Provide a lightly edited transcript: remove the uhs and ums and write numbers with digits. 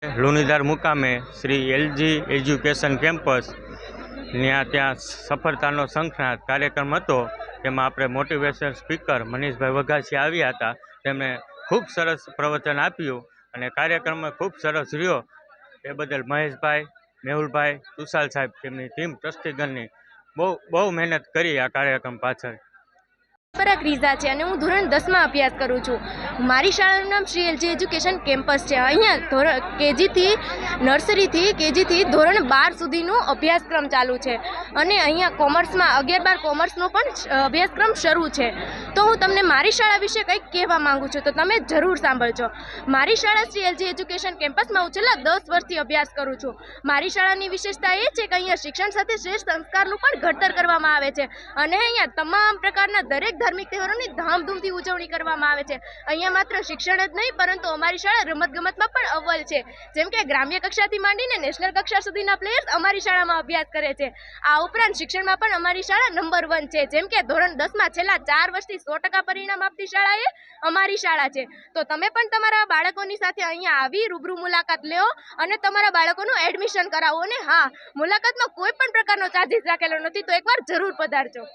લુણીધાર મુકામે Shri LG education campus ત્યાં સફળતાનો શંખનાદ કાર્યક્રમ હતો। તેમાં આપણે મોટિવેશન સ્પીકર મનીષભાઈ વઘાસિયા આવ્યા હતા। તેમણે ખૂબ સરસ પ્રવચન આપ્યું અને કાર્યક્રમમાં ખૂબ સરસ રહ્યો। એ બદલ મહેશભાઈ, મેહુલભાઈ, તુષાલ સાહેબ તેમની ટીમ ટ્રસ્ટીગણની બહુ મહેનત કરી આ કાર્યક્રમ પાછળ। પરાગ રીઝા છે અને હું ધોરણ 10 માં અભ્યાસ કરું છું। મારી શાળાનું નામ શ્રી એલજી એજ્યુકેશન કેમ્પસ છે। અહીંયા કેજીથી નર્સરીથી કેજીથી ધોરણ 12 સુધીનો અભ્યાસક્રમ ચાલુ છે અને અહીંયા કોમર્સમાં 11-12 કોમર્સનો પણ અભ્યાસક્રમ શરૂ છે। તો હું તમને મારી શાળા વિશે કંઈક કહેવા માંગુ છું, તો તમે જરૂર સાંભળજો। મારી શાળા શ્રી એલજી એજ્યુકેશન કેમ્પસમાં હું છેલ્લા 10 વર્ષથી અભ્યાસ કરું છું। મારી શાળાની વિશેષતા એ છે કે અહીંયા શિક્ષણ સાથે શ્રેષ્ઠ સંસ્કારનું પણ ઘડતર કરવામાં આવે છે અને અહીંયા તમામ પ્રકારના દરેક ધાર્મિક તહેવારોની ધામધૂમથી ઉજવણી કરવામાં આવે છે। અહીંયા માત્ર શિક્ષણ જ નહીં પરંતુ અમારી શાળા રમતગમતમાં પણ અવ્વલ છે। જેમ કે ગ્રામ્ય કક્ષાથી માંડીને નેશનલ કક્ષા સુધીના પ્લેયર્સ અમારી શાળામાં અભ્યાસ કરે છે। આ ઉપરાંત શિક્ષણમાં પણ અમારી શાળા નંબર 1 છે। જેમ કે ધોરણ 10માં છેલ્લા 4 વર્ષથી 100% પરિણામ આપતી શાળા એ અમારી શાળા છે। તો તમે પણ તમારા બાળકોની સાથે અહીંયા આવી રૂબરૂ મુલાકાત લ્યો અને તમારા બાળકોનું એડમિશન કરાવો। અને હા, મુલાકાતમાં કોઈ પણ પ્રકારનો ચાર્જીસ રાખેલો નથી, તો એકવાર જરૂર પધારજો।